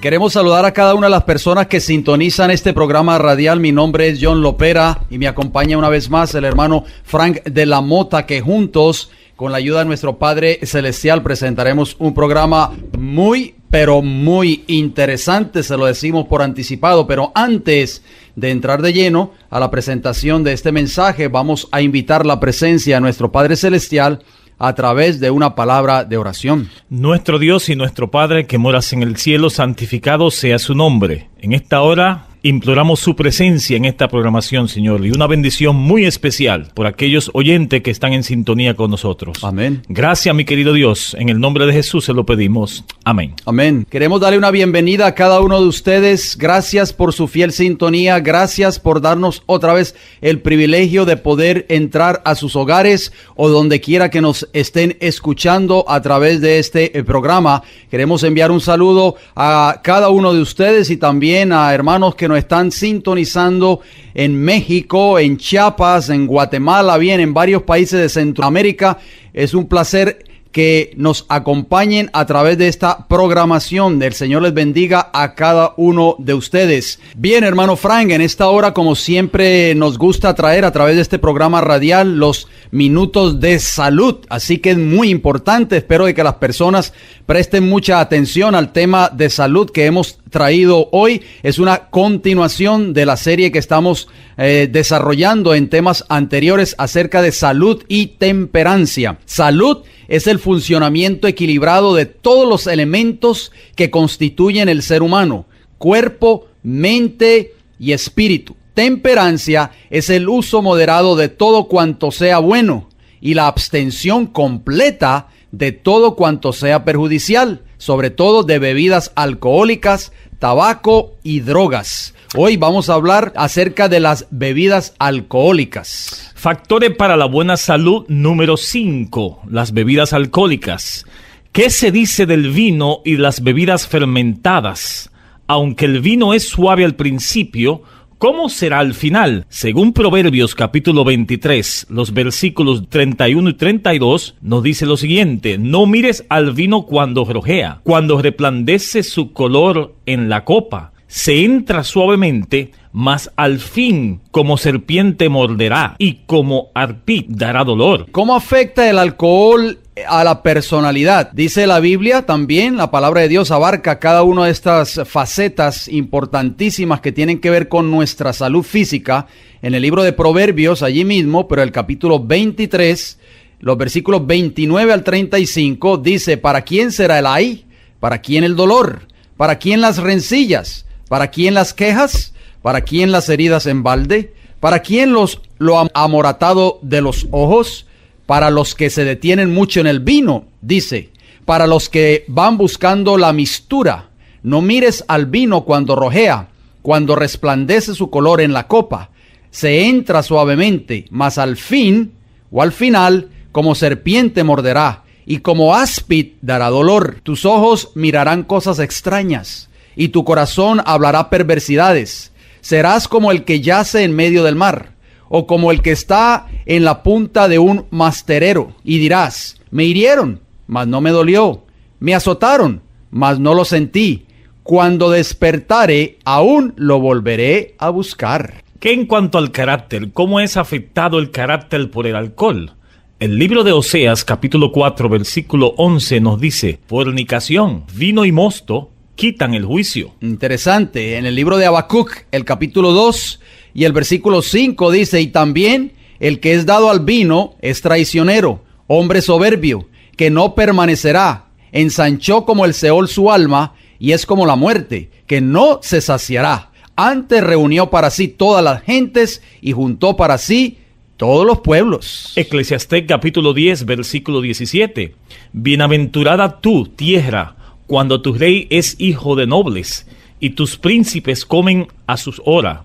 Queremos saludar a cada una de las personas que sintonizan este programa radial. Mi nombre es John Lopera y me acompaña una vez más el hermano Frank de la Mota, que juntos, con la ayuda de nuestro Padre Celestial, presentaremos un programa muy, pero muy interesante. Se lo decimos por anticipado, pero antes de entrar de lleno a la presentación de este mensaje, vamos a invitar la presencia de nuestro Padre Celestial a través de una palabra de oración. Nuestro Dios y nuestro Padre que moras en el cielo, santificado sea su nombre. En esta hora imploramos su presencia en esta programación, Señor, y una bendición muy especial por aquellos oyentes que están en sintonía con nosotros. Amén. Gracias, mi querido Dios. En el nombre de Jesús se lo pedimos. Amén. Amén. Queremos darle una bienvenida a cada uno de ustedes. Gracias por su fiel sintonía. Gracias por darnos otra vez el privilegio de poder entrar a sus hogares o donde quiera que nos estén escuchando a través de este programa. Queremos enviar un saludo a cada uno de ustedes y también a hermanos que nos están sintonizando en México, en Chiapas, en Guatemala, bien, en varios países de Centroamérica. Es un placer que nos acompañen a través de esta programación. El Señor les bendiga a cada uno de ustedes. Bien, hermano Frank, en esta hora, como siempre, nos gusta traer a través de este programa radial los minutos de salud. Así que es muy importante, espero de que las personas presten mucha atención al tema de salud que hemos traído hoy. Es una continuación de la serie que estamos desarrollando en temas anteriores acerca de salud y temperancia. Salud es el funcionamiento equilibrado de todos los elementos que constituyen el ser humano: cuerpo, mente y espíritu. Temperancia es el uso moderado de todo cuanto sea bueno y la abstención completa de todo cuanto sea perjudicial, sobre todo de bebidas alcohólicas, tabaco y drogas. Hoy vamos a hablar acerca de las bebidas alcohólicas. Factores para la buena salud número 5, las bebidas alcohólicas. ¿Qué se dice del vino y las bebidas fermentadas? Aunque el vino es suave al principio, ¿cómo será al final? Según Proverbios capítulo 23, los versículos 31 y 32, nos dice lo siguiente: no mires al vino cuando rojea, cuando resplandece su color en la copa. Se entra suavemente, mas al fin como serpiente morderá y como arpí dará dolor. ¿Cómo afecta el alcohol a la personalidad? Dice la Biblia también, la palabra de Dios abarca cada una de estas facetas importantísimas que tienen que ver con nuestra salud física. En el libro de Proverbios, allí mismo, pero el capítulo 23, los versículos 29 al 35, dice: ¿para quién será el ay? ¿Para quién el dolor? ¿Para quién las rencillas? ¿Para quién las quejas? ¿Para quién las heridas en balde? ¿Para quién lo amoratado de los ojos? Para los que se detienen mucho en el vino, dice, para los que van buscando la mistura. No mires al vino cuando rojea, cuando resplandece su color en la copa. Se entra suavemente, mas al fin, o al final, como serpiente morderá, y como áspid dará dolor. Tus ojos mirarán cosas extrañas, y tu corazón hablará perversidades. Serás como el que yace en medio del mar, o como el que está en la punta de un masterero, y dirás: me hirieron, mas no me dolió, me azotaron, mas no lo sentí. Cuando despertare, aún lo volveré a buscar. ¿Qué en cuanto al carácter? ¿Cómo es afectado el carácter por el alcohol? El libro de Oseas, capítulo 4, versículo 11, nos dice: fornicación, vino y mosto quitan el juicio. Interesante. En el libro de Habacuc, el capítulo 2 y el versículo 5 dice: y también el que es dado al vino es traicionero, hombre soberbio, que no permanecerá. Ensanchó como el Seol su alma, y es como la muerte, que no se saciará. Antes reunió para sí todas las gentes, y juntó para sí todos los pueblos. Eclesiastés capítulo 10, versículo 17. Bienaventurada tú, tierra, cuando tu rey es hijo de nobles, y tus príncipes comen a sus horas,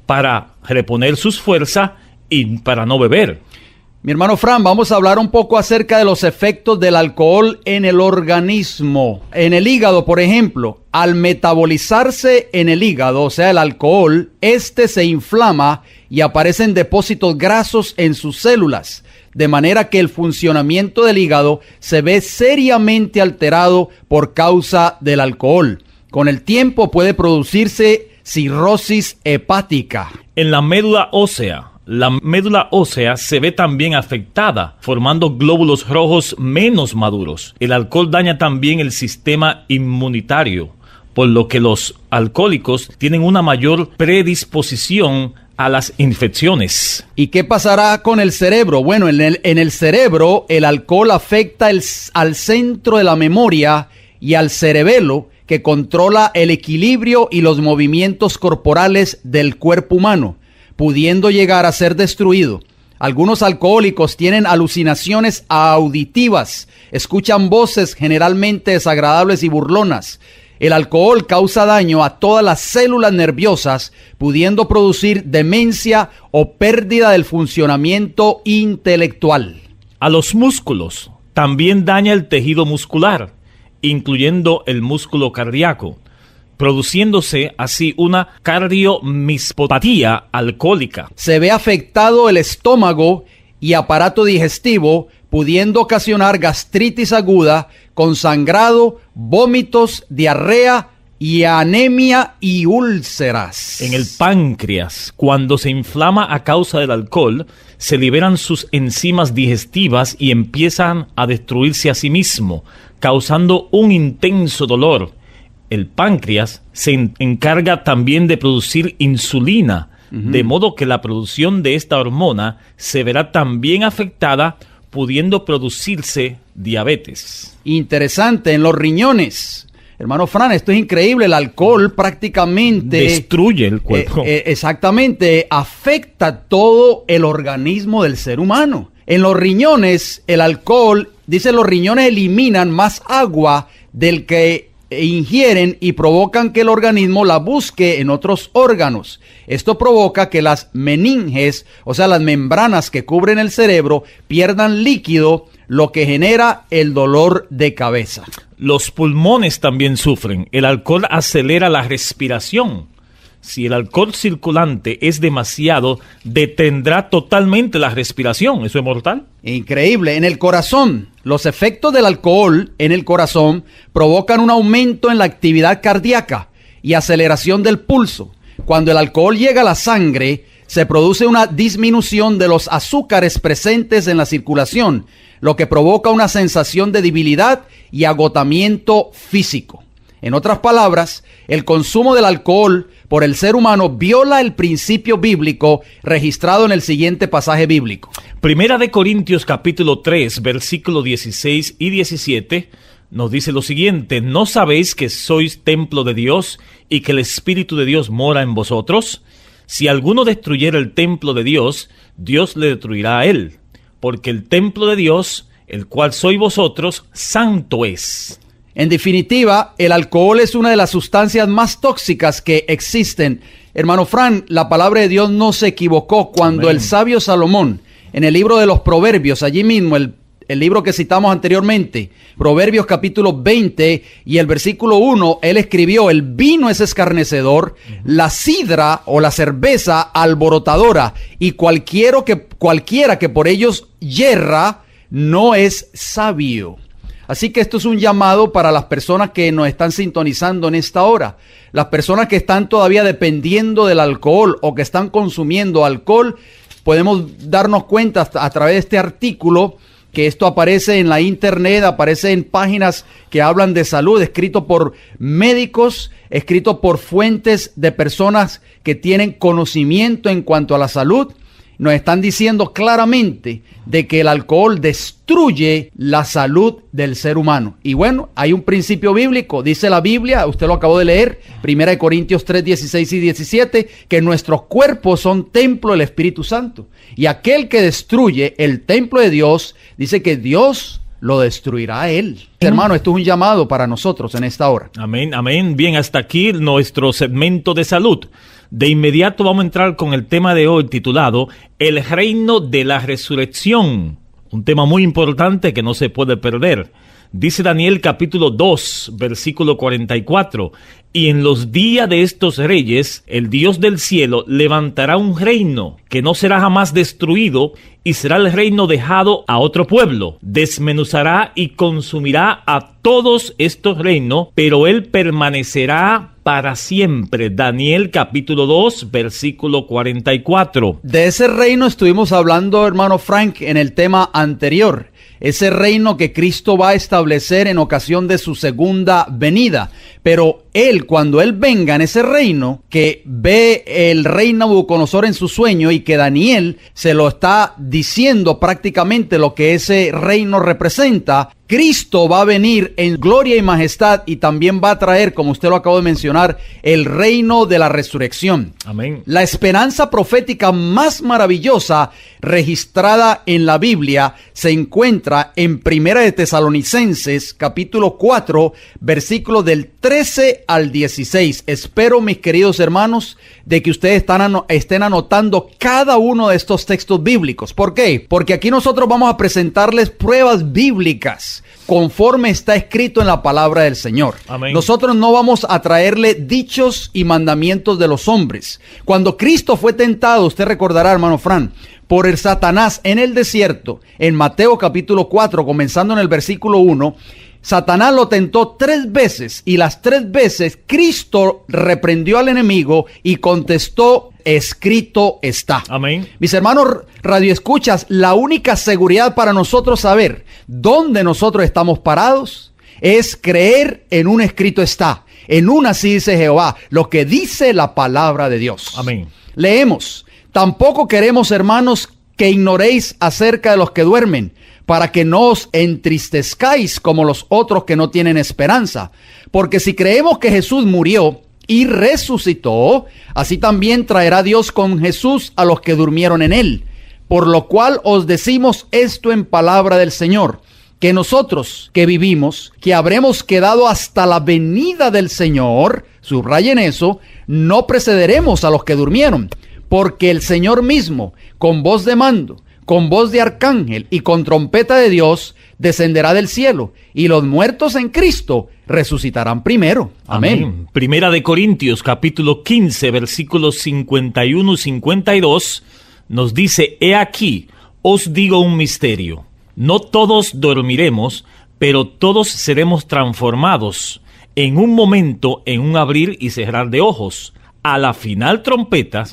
para reponer sus fuerzas y para no beber. Mi hermano Fran, vamos a hablar un poco acerca de los efectos del alcohol en el organismo. En el hígado, por ejemplo, al metabolizarse en el hígado, o sea, el alcohol, este se inflama y aparecen depósitos grasos en sus células, de manera que el funcionamiento del hígado se ve seriamente alterado por causa del alcohol. Con el tiempo puede producirse cirrosis hepática. En la médula ósea se ve también afectada, formando glóbulos rojos menos maduros. El alcohol daña también el sistema inmunitario, por lo que los alcohólicos tienen una mayor predisposición a las infecciones. ¿Y qué pasará con el cerebro? Bueno, en el cerebro el alcohol afecta al centro de la memoria y al cerebelo, que controla el equilibrio y los movimientos corporales del cuerpo humano, pudiendo llegar a ser destruido. Algunos alcohólicos tienen alucinaciones auditivas, escuchan voces generalmente desagradables y burlonas. El alcohol causa daño a todas las células nerviosas, pudiendo producir demencia o pérdida del funcionamiento intelectual. A los músculos también daña el tejido muscular, incluyendo el músculo cardíaco, produciéndose así una cardiomiopatía alcohólica. Se ve afectado el estómago y aparato digestivo, pudiendo ocasionar gastritis aguda, con sangrado, vómitos, diarrea y anemia y úlceras. En el páncreas, cuando se inflama a causa del alcohol, se liberan sus enzimas digestivas y empiezan a destruirse a sí mismo, causando un intenso dolor. El páncreas se encarga también de producir insulina, de modo que la producción de esta hormona se verá también afectada, pudiendo producirse diabetes. Interesante, en los riñones. Hermano Fran, esto es increíble. El alcohol prácticamente destruye el cuerpo. Exactamente, afecta todo el organismo del ser humano. En los riñones, el alcohol, dice, los riñones eliminan más agua del que ingieren y provocan que el organismo la busque en otros órganos. Esto provoca que las meninges, o sea, las membranas que cubren el cerebro, pierdan líquido, lo que genera el dolor de cabeza. Los pulmones también sufren. El alcohol acelera la respiración. Si el alcohol circulante es demasiado, detendrá totalmente la respiración. ¿Eso es mortal? Increíble. En el corazón, los efectos del alcohol en el corazón provocan un aumento en la actividad cardíaca y aceleración del pulso. Cuando el alcohol llega a la sangre, se produce una disminución de los azúcares presentes en la circulación, lo que provoca una sensación de debilidad y agotamiento físico. En otras palabras, el consumo del alcohol por el ser humano viola el principio bíblico registrado en el siguiente pasaje bíblico. Primera de Corintios capítulo 3, versículos 16 y 17, nos dice lo siguiente: ¿no sabéis que sois templo de Dios y que el Espíritu de Dios mora en vosotros? Si alguno destruyera el templo de Dios, Dios le destruirá a él, porque el templo de Dios, el cual sois vosotros, santo es. En definitiva, el alcohol es una de las sustancias más tóxicas que existen. Hermano Fran, la palabra de Dios no se equivocó cuando el sabio Salomón, en el libro de los Proverbios, allí mismo, el libro que citamos anteriormente, Proverbios capítulo 20 y el versículo 1, él escribió: el vino es escarnecedor, la sidra o la cerveza alborotadora, y cualquiera que por ellos yerra no es sabio. Así que esto es un llamado para las personas que nos están sintonizando en esta hora. Las personas que están todavía dependiendo del alcohol o que están consumiendo alcohol, podemos darnos cuenta a través de este artículo que esto aparece en la internet, aparece en páginas que hablan de salud, escrito por médicos, escrito por fuentes de personas que tienen conocimiento en cuanto a la salud. Nos están diciendo claramente de que el alcohol destruye la salud del ser humano. Y bueno, hay un principio bíblico, dice la Biblia, usted lo acabó de leer, 1 Corintios 3, 16 y 17, que nuestros cuerpos son templo del Espíritu Santo. Y aquel que destruye el templo de Dios, dice que Dios lo destruirá a él. Hermano, esto es un llamado para nosotros en esta hora. Amén, amén. Bien, hasta aquí nuestro segmento de salud. De inmediato vamos a entrar con el tema de hoy titulado El reino de la resurrección. Un tema muy importante que no se puede perder. Dice Daniel capítulo 2, versículo 44, y en los días de estos reyes, el Dios del cielo levantará un reino que no será jamás destruido, y será el reino dejado a otro pueblo. Desmenuzará y consumirá a todos estos reinos, pero él permanecerá para siempre. Daniel capítulo 2, versículo 44. De ese reino estuvimos hablando, hermano Frank, en el tema anterior. Ese reino que Cristo va a establecer en ocasión de su segunda venida. Pero él, cuando él venga en ese reino, que ve el rey Nabucodonosor en su sueño y que Daniel se lo está diciendo prácticamente lo que ese reino representa, Cristo va a venir en gloria y majestad y también va a traer, como usted lo acabó de mencionar, el reino de la resurrección. Amén. La esperanza profética más maravillosa registrada en la Biblia se encuentra en Primera de Tesalonicenses, capítulo 4, versículos del 13 al 16. Espero, mis queridos hermanos, de que ustedes estén anotando cada uno de estos textos bíblicos. ¿Por qué? Porque aquí nosotros vamos a presentarles pruebas bíblicas conforme está escrito en la palabra del Señor. Amén. Nosotros no vamos a traerle dichos y mandamientos de los hombres. Cuando Cristo fue tentado, usted recordará, hermano Fran, por el Satanás en el desierto, en Mateo capítulo 4, comenzando en el versículo 1, Satanás lo tentó 3 veces y las 3 veces Cristo reprendió al enemigo y contestó: escrito está. Amén. Mis hermanos radioescuchas, la única seguridad para nosotros saber dónde nosotros estamos parados es creer en un escrito está. En una así dice Jehová, lo que dice la palabra de Dios. Amén. Leemos: tampoco queremos, hermanos, que ignoréis acerca de los que duermen, para que no os entristezcáis como los otros que no tienen esperanza. Porque si creemos que Jesús murió y resucitó, así también traerá Dios con Jesús a los que durmieron en él. Por lo cual os decimos esto en palabra del Señor, que nosotros que vivimos, que habremos quedado hasta la venida del Señor, subrayen eso, no precederemos a los que durmieron, porque el Señor mismo, con voz de mando, con voz de arcángel y con trompeta de Dios, descenderá del cielo, y los muertos en Cristo resucitarán primero. Amén. Primera de Corintios, capítulo 15, versículos 51 y 52, nos dice: he aquí, os digo un misterio. No todos dormiremos, pero todos seremos transformados en un momento, en un abrir y cerrar de ojos, a la final trompeta,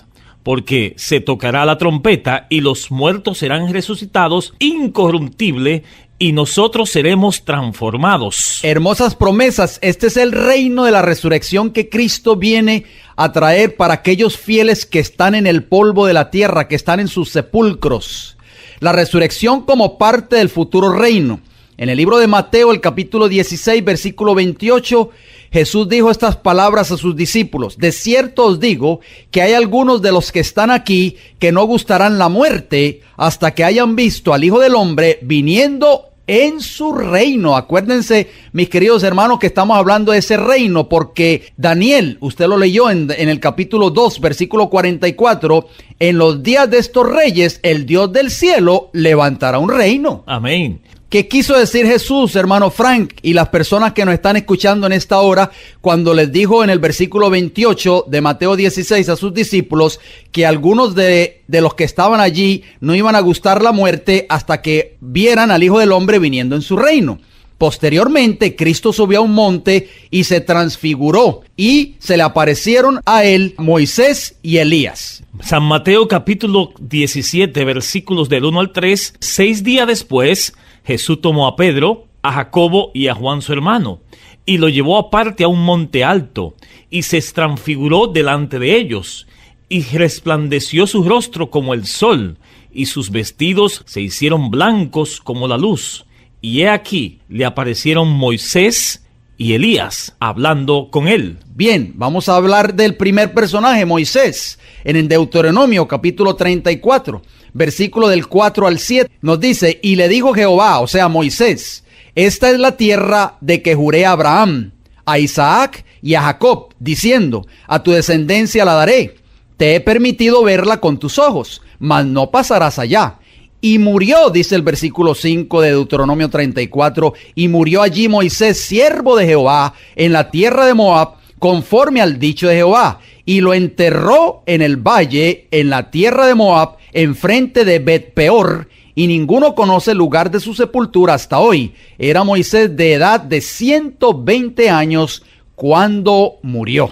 porque se tocará la trompeta y los muertos serán resucitados incorruptibles y nosotros seremos transformados. Hermosas promesas. Este es el reino de la resurrección que Cristo viene a traer para aquellos fieles que están en el polvo de la tierra, que están en sus sepulcros. La resurrección como parte del futuro reino. En el libro de Mateo, el capítulo 16, versículo 28, Jesús dijo estas palabras a sus discípulos: de cierto os digo que hay algunos de los que están aquí que no gustarán la muerte hasta que hayan visto al Hijo del Hombre viniendo en su reino. Acuérdense, mis queridos hermanos, que estamos hablando de ese reino, porque Daniel, usted lo leyó en el capítulo 2, versículo 44, en los días de estos reyes, el Dios del cielo levantará un reino. Amén. ¿Qué quiso decir Jesús, hermano Frank, y las personas que nos están escuchando en esta hora, cuando les dijo en el versículo 28 de Mateo 16 a sus discípulos que algunos de los que estaban allí no iban a gustar la muerte hasta que vieran al Hijo del Hombre viniendo en su reino? Posteriormente, Cristo subió a un monte y se transfiguró, y se le aparecieron a él Moisés y Elías. San Mateo capítulo 17, versículos del 1 al 3, 6 días después, Jesús tomó a Pedro, a Jacobo y a Juan su hermano, y lo llevó aparte a un monte alto, y se transfiguró delante de ellos, y resplandeció su rostro como el sol, y sus vestidos se hicieron blancos como la luz. Y he aquí, le aparecieron Moisés y Elías, hablando con él. Bien, vamos a hablar del primer personaje, Moisés. En el Deuteronomio capítulo 34, versículo del 4 al 7, nos dice: y le dijo Jehová, o sea Moisés: esta es la tierra de que juré a Abraham, a Isaac y a Jacob, diciendo: a tu descendencia la daré. Te he permitido verla con tus ojos, mas no pasarás allá. y murió, dice el versículo 5 de Deuteronomio 34, y murió allí Moisés, siervo de Jehová, en la tierra de Moab, conforme al dicho de Jehová, y lo enterró en el valle, en la tierra de Moab, enfrente de Bet-peor, y ninguno conoce el lugar de su sepultura hasta hoy. Era Moisés de edad de 120 años cuando murió.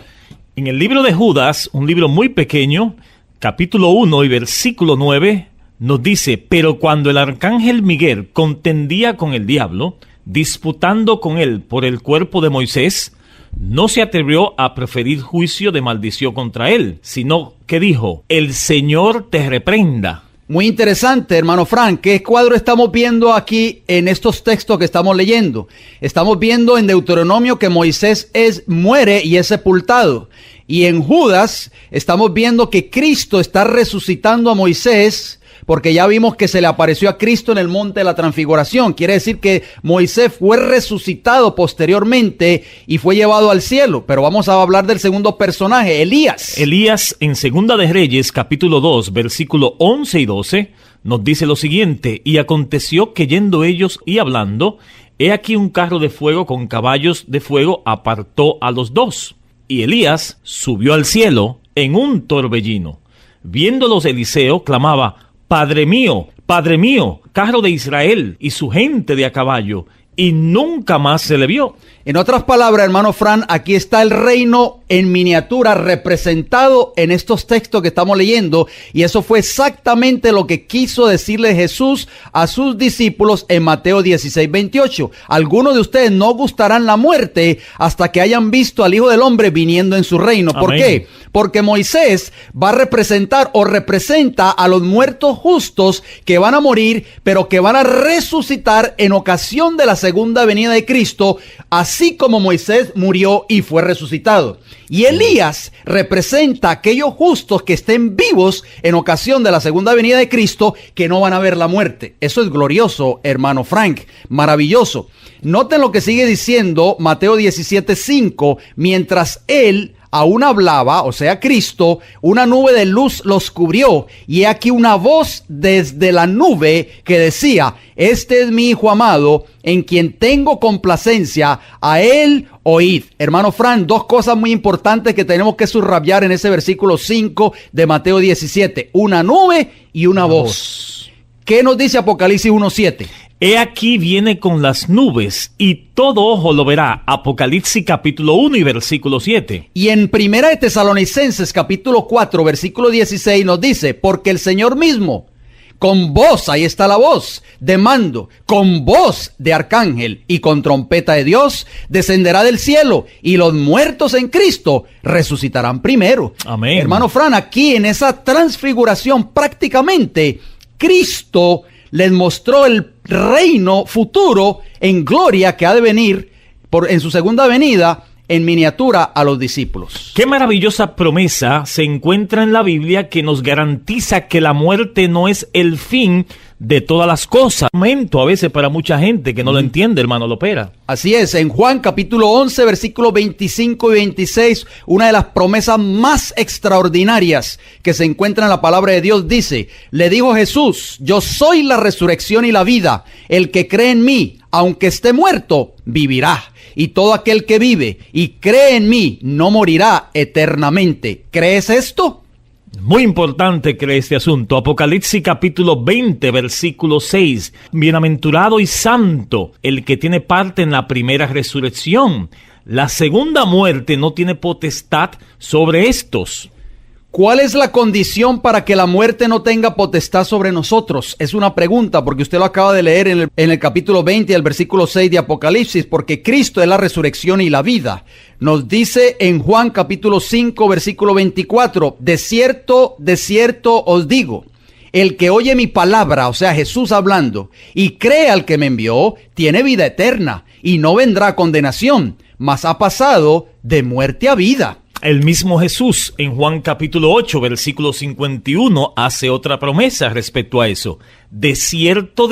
En el libro de Judas, un libro muy pequeño, capítulo 1 y versículo 9, nos dice: pero cuando el arcángel Miguel contendía con el diablo, disputando con él por el cuerpo de Moisés, no se atrevió a proferir juicio de maldición contra él, sino que dijo: el Señor te reprenda. Muy interesante, hermano Frank. ¿Qué cuadro estamos viendo aquí en estos textos que estamos leyendo? Estamos viendo en Deuteronomio que Moisés muere y es sepultado. Y en Judas estamos viendo que Cristo está resucitando a Moisés, porque ya vimos que se le apareció a Cristo en el monte de la transfiguración. Quiere decir que Moisés fue resucitado posteriormente y fue llevado al cielo. Pero vamos a hablar del segundo personaje, Elías. Elías, en Segunda de Reyes, capítulo 2, versículo 11 y 12, nos dice lo siguiente: y aconteció que yendo ellos y hablando, he aquí un carro de fuego con caballos de fuego apartó a los dos. Y Elías subió al cielo en un torbellino. Viéndolos Eliseo, clamaba: Padre mío, carro de Israel y su gente de a caballo, y nunca más se le vio. En otras palabras, hermano Fran, aquí está el reino en miniatura representado en estos textos que estamos leyendo, y eso fue exactamente lo que quiso decirle Jesús a sus discípulos en Mateo 16:28. Algunos de ustedes no gustarán la muerte hasta que hayan visto al Hijo del Hombre viniendo en su reino. ¿Por qué? Porque Moisés va a representar o representa a los muertos justos que van a morir, pero que van a resucitar en ocasión de la segunda venida de Cristo, así como Moisés murió y fue resucitado. Y Elías representa a aquellos justos que estén vivos en ocasión de la segunda venida de Cristo, que no van a ver la muerte. Eso es glorioso, hermano Frank, maravilloso. Noten lo que sigue diciendo Mateo 17:5, mientras él aún hablaba, o sea Cristo, una nube de luz los cubrió, y he aquí una voz desde la nube que decía: este es mi Hijo amado, en quien tengo complacencia, a él oíd. Hermano Fran, dos cosas muy importantes que tenemos que subrayar en ese versículo 5 de Mateo 17, una nube y una voz. ¿Qué nos dice Apocalipsis 1:7? He aquí viene con las nubes, y todo ojo lo verá. Apocalipsis capítulo 1 y versículo 7. Y en Primera de Tesalonicenses capítulo 4 versículo 16 nos dice: porque el Señor mismo, con voz, ahí está la voz de mando, con voz de arcángel y con trompeta de Dios, descenderá del cielo, y los muertos en Cristo resucitarán primero. Amén. Hermano Fran, aquí en esa transfiguración prácticamente Cristo les mostró el reino futuro en gloria que ha de venir en su segunda venida en miniatura a los discípulos. Qué maravillosa promesa se encuentra en la Biblia que nos garantiza que la muerte no es el fin de todas las cosas. Momento a veces para mucha gente que no lo entiende, hermano Lopera. Así es, en Juan capítulo 11, versículos 25 y 26, una de las promesas más extraordinarias que se encuentra en la palabra de Dios dice: le dijo Jesús: yo soy la resurrección y la vida, el que cree en mí, aunque esté muerto, vivirá. Y todo aquel que vive y cree en mí no morirá eternamente. ¿Crees esto? Muy importante que este asunto. Apocalipsis capítulo 20, versículo 6. Bienaventurado y santo el que tiene parte en la primera resurrección. La segunda muerte no tiene potestad sobre estos. ¿Cuál es la condición para que la muerte no tenga potestad sobre nosotros? Es una pregunta, porque usted lo acaba de leer en el capítulo 20, el versículo 6 de Apocalipsis, porque Cristo es la resurrección y la vida. Nos dice en Juan capítulo 5, versículo 24, de cierto os digo, el que oye mi palabra, o sea Jesús hablando, y cree al que me envió, tiene vida eterna, y no vendrá a condenación, mas ha pasado de muerte a vida. El mismo Jesús en Juan capítulo 8, versículo 51, hace otra promesa respecto a eso. De cierto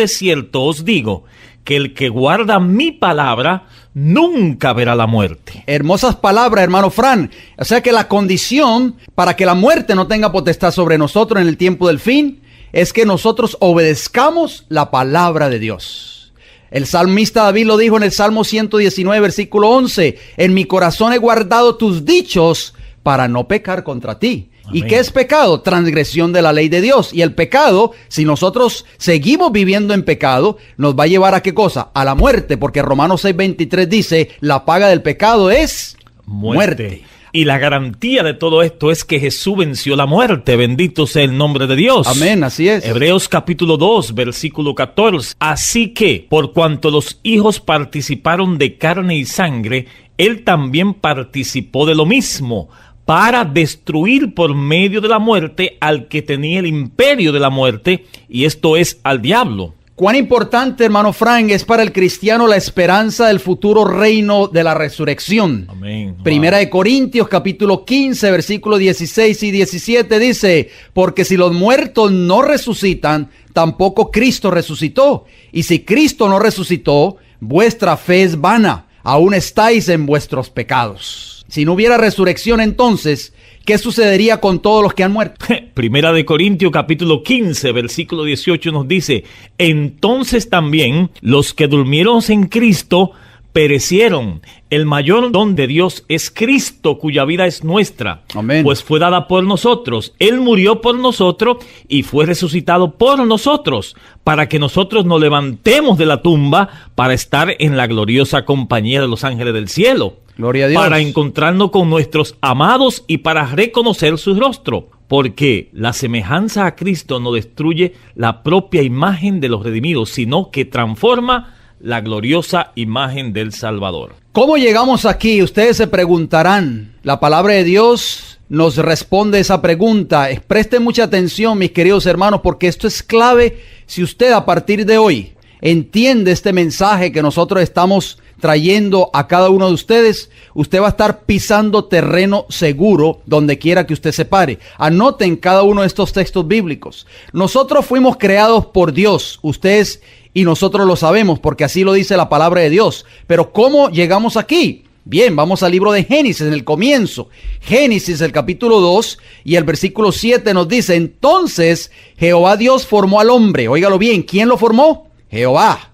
os digo, que el que guarda mi palabra nunca verá la muerte. Hermosas palabras, hermano Fran. O sea que la condición para que la muerte no tenga potestad sobre nosotros en el tiempo del fin es que nosotros obedezcamos la palabra de Dios. El salmista David lo dijo en el Salmo 119, versículo 11, en mi corazón he guardado tus dichos para no pecar contra ti. ¿Y qué es pecado? Transgresión de la ley de Dios. Y el pecado, si nosotros seguimos viviendo en pecado, nos va a llevar ¿a qué cosa? A la muerte, porque Romanos 6:23 dice, la paga del pecado es muerte. Y la garantía de todo esto es que Jesús venció la muerte. Bendito sea el nombre de Dios. Amén, así es. Hebreos capítulo 2, versículo 14. Así que, por cuanto los hijos participaron de carne y sangre, Él también participó de lo mismo, para destruir por medio de la muerte al que tenía el imperio de la muerte, y esto es al diablo. Cuán importante, hermano Frank, es para el cristiano la esperanza del futuro reino de la resurrección. Amén. Primera de Corintios, capítulo 15, versículos 16 y 17 dice, porque si los muertos no resucitan, tampoco Cristo resucitó. Y si Cristo no resucitó, vuestra fe es vana, aún estáis en vuestros pecados. Si no hubiera resurrección, entonces, ¿qué sucedería con todos los que han muerto? Primera de Corintios capítulo 15, versículo 18 nos dice, entonces también los que durmieron en Cristo perecieron. El mayor don de Dios es Cristo, cuya vida es nuestra. Amén. Pues fue dada por nosotros. Él murió por nosotros y fue resucitado por nosotros, para que nosotros nos levantemos de la tumba para estar en la gloriosa compañía de los ángeles del cielo. Gloria a Dios. Para encontrarnos con nuestros amados y para reconocer su rostro. Porque la semejanza a Cristo no destruye la propia imagen de los redimidos, sino que transforma la gloriosa imagen del Salvador. ¿Cómo llegamos aquí? Ustedes se preguntarán. La palabra de Dios nos responde esa pregunta. Presten mucha atención, mis queridos hermanos, porque esto es clave. Si usted a partir de hoy entiende este mensaje que nosotros estamos trayendo a cada uno de ustedes, usted va a estar pisando terreno seguro donde quiera que usted se pare. Anoten cada uno de estos textos bíblicos. Nosotros fuimos creados por Dios, ustedes y nosotros lo sabemos porque así lo dice la palabra de Dios. Pero ¿cómo llegamos aquí? Bien, vamos al libro de Génesis, en el comienzo. Génesis, el capítulo 2 y el versículo 7 nos dice, entonces Jehová Dios formó al hombre. Óigalo bien, ¿quién lo formó? Jehová.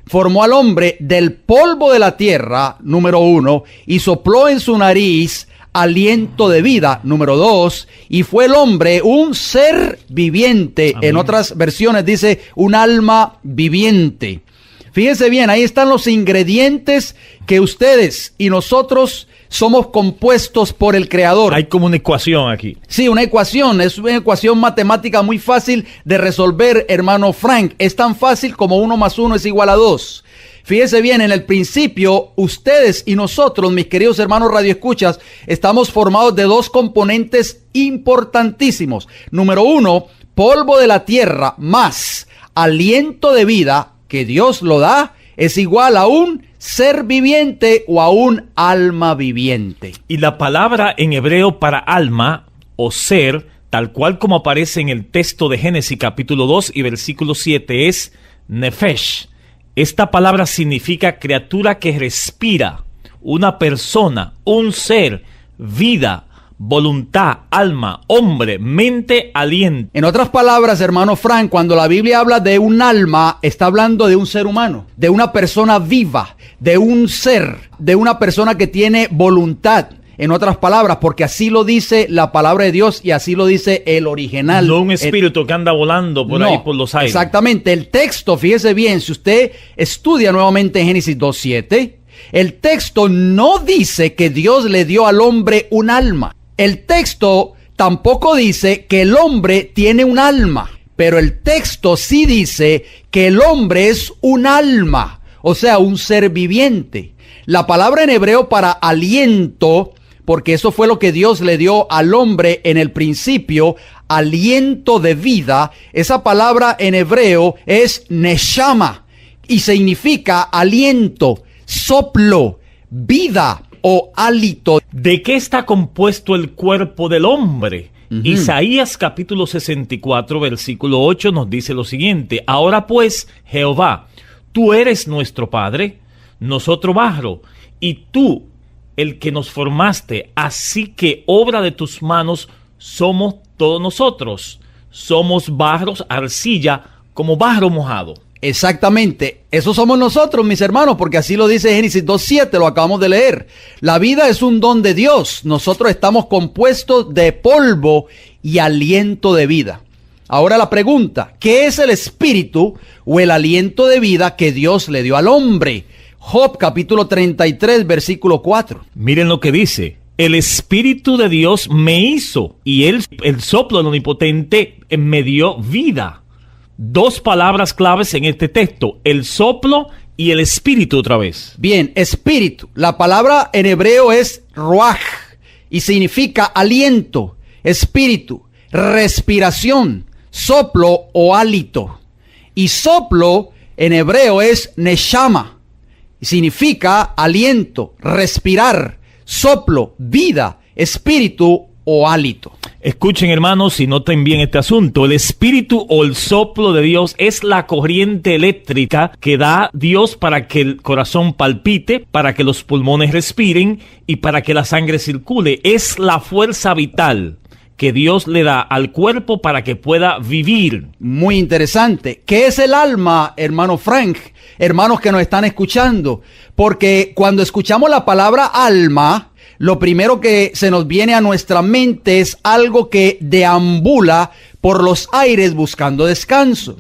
Formó al hombre del polvo de la tierra, número 1, y sopló en su nariz aliento de vida, número 2, y fue el hombre un ser viviente. Amén. En otras versiones dice un alma viviente. Fíjense bien, ahí están los ingredientes que ustedes y nosotros somos compuestos por el Creador. Hay como una ecuación aquí. Sí, una ecuación. Es una ecuación matemática muy fácil de resolver, hermano Frank. Es tan fácil como 1 más 1 es igual a 2. Fíjese bien, en el principio, ustedes y nosotros, mis queridos hermanos radioescuchas, estamos formados de 2 componentes importantísimos. Número 1, polvo de la tierra más aliento de vida que Dios lo da, es igual a un ser viviente o a un alma viviente. Y la palabra en hebreo para alma o ser, tal cual como aparece en el texto de Génesis capítulo 2 y versículo 7, es nefesh. Esta palabra significa criatura que respira, una persona, un ser, vida, voluntad, alma, hombre, mente, aliento. En otras palabras, hermano Frank, cuando la Biblia habla de un alma, está hablando de un ser humano, de una persona viva, de un ser, de una persona que tiene voluntad. En otras palabras, porque así lo dice la palabra de Dios y así lo dice el original. No un espíritu que anda volando por ahí por los aires. Exactamente. El texto, fíjese bien, si usted estudia nuevamente Génesis 2:7, el texto no dice que Dios le dio al hombre un alma. El texto tampoco dice que el hombre tiene un alma, pero el texto sí dice que el hombre es un alma, o sea, un ser viviente. La palabra en hebreo para aliento, porque eso fue lo que Dios le dio al hombre en el principio, aliento de vida, esa palabra en hebreo es neshama y significa aliento, soplo, vida o hálito. ¿De qué está compuesto el cuerpo del hombre? Isaías capítulo 64 versículo 8 nos dice lo siguiente: ahora pues, Jehová, tú eres nuestro Padre, nosotros barro, y tú el que nos formaste, así que obra de tus manos somos todos nosotros. somos barros, arcilla, como barro mojado. Exactamente, eso somos nosotros, mis hermanos, porque así lo dice Génesis 2:7, lo acabamos de leer. La vida es un don de Dios, nosotros estamos compuestos de polvo y aliento de vida. Ahora la pregunta, ¿qué es el espíritu o el aliento de vida que Dios le dio al hombre? Job capítulo 33, versículo 4. Miren lo que dice: el Espíritu de Dios me hizo, y el soplo del Omnipotente me dio vida. Dos palabras claves en este texto: el soplo y el espíritu otra vez. Bien, espíritu. La palabra en hebreo es ruach y significa aliento, espíritu, respiración, soplo o hálito. Y soplo en hebreo es neshama y significa aliento, respirar, soplo, vida, espíritu o hálito. Escuchen, hermanos, y noten bien este asunto. El espíritu o el soplo de Dios es la corriente eléctrica que da Dios para que el corazón palpite, para que los pulmones respiren y para que la sangre circule. Es la fuerza vital que Dios le da al cuerpo para que pueda vivir. Muy interesante. ¿Qué es el alma, hermano Frank? Hermanos que nos están escuchando. Porque cuando escuchamos la palabra alma, lo primero que se nos viene a nuestra mente es algo que deambula por los aires buscando descanso.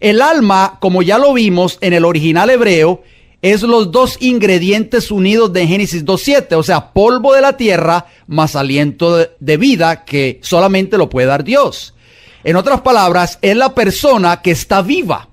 El alma, como ya lo vimos en el original hebreo, es los dos ingredientes unidos de Génesis 2:7, o sea, polvo de la tierra más aliento de vida que solamente lo puede dar Dios. En otras palabras, es la persona que está viva.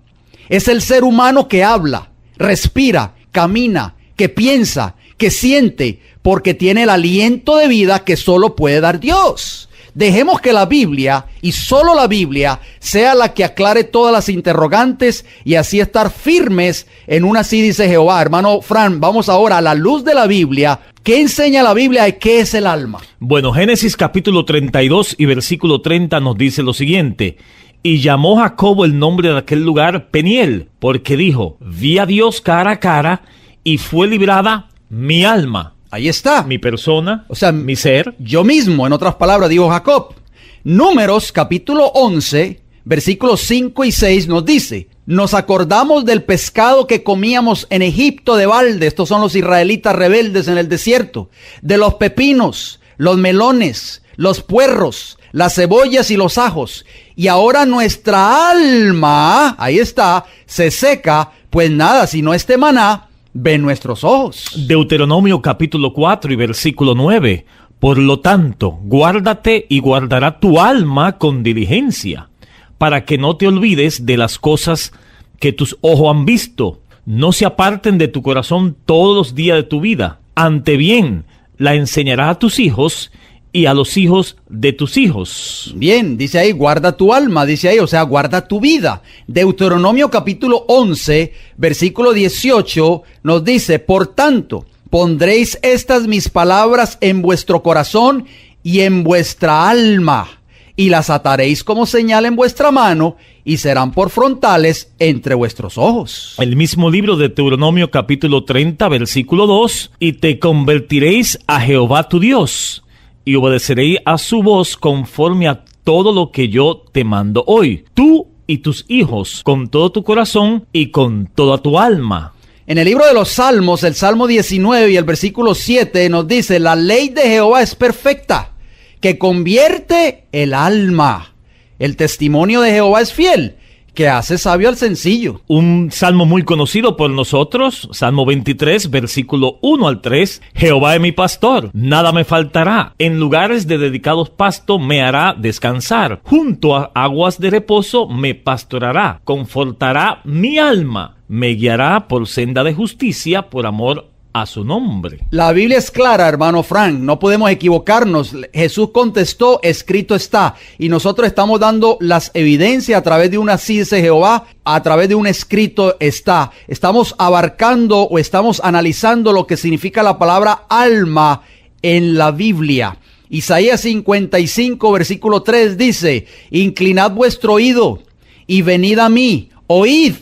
Es el ser humano que habla, respira, camina, que piensa, que siente, porque tiene el aliento de vida que solo puede dar Dios. Dejemos que la Biblia, y solo la Biblia, sea la que aclare todas las interrogantes y así estar firmes en una así dice Jehová. Hermano Fran, vamos ahora a la luz de la Biblia. ¿Qué enseña la Biblia de qué es el alma? Bueno, Génesis capítulo 32 y versículo 30 nos dice lo siguiente: y llamó Jacob el nombre de aquel lugar Peniel, porque dijo, vi a Dios cara a cara y fue librada mi alma. Ahí está. Mi persona, o sea, mi ser. Yo mismo, en otras palabras, dijo Jacob. Números capítulo 11, versículos 5 y 6 nos dice: nos acordamos del pescado que comíamos en Egipto de balde. Estos son los israelitas rebeldes en el desierto. De los pepinos, los melones, los puerros, las cebollas y los ajos. Y ahora nuestra alma, ahí está, se seca, pues nada, sino este maná ven nuestros ojos. Deuteronomio capítulo 4 y versículo 9. Por lo tanto, guárdate y guardará tu alma con diligencia, para que no te olvides de las cosas que tus ojos han visto. No se aparten de tu corazón todos los días de tu vida. Ante bien, la enseñarás a tus hijos y a los hijos de tus hijos. Bien, dice ahí, guarda tu alma, dice ahí, o sea, guarda tu vida. Deuteronomio capítulo 11, versículo 18, nos dice: por tanto, pondréis estas mis palabras en vuestro corazón y en vuestra alma, y las ataréis como señal en vuestra mano, y serán por frontales entre vuestros ojos. El mismo libro de Deuteronomio capítulo 30, versículo 2, y te convertiréis a Jehová tu Dios, y obedeceréis a su voz conforme a todo lo que yo te mando hoy, tú y tus hijos, con todo tu corazón y con toda tu alma. En el libro de los Salmos, el Salmo 19 y el versículo 7 nos dice: la ley de Jehová es perfecta, que convierte el alma. El testimonio de Jehová es fiel, que hace sabio al sencillo. Un salmo muy conocido por nosotros, Salmo 23, versículo 1 al 3. Jehová es mi pastor, nada me faltará. En lugares de dedicados pastos me hará descansar. Junto a aguas de reposo me pastorará. Confortará mi alma. Me guiará por senda de justicia por amor a su nombre. La Biblia es clara, hermano Frank, no podemos equivocarnos. Jesús contestó, escrito está, y nosotros estamos dando las evidencias a través de una así dice Jehová, a través de un escrito está. Estamos abarcando o estamos analizando lo que significa la palabra alma en la Biblia. Isaías 55, versículo 3 dice: inclinad vuestro oído y venid a mí, oíd.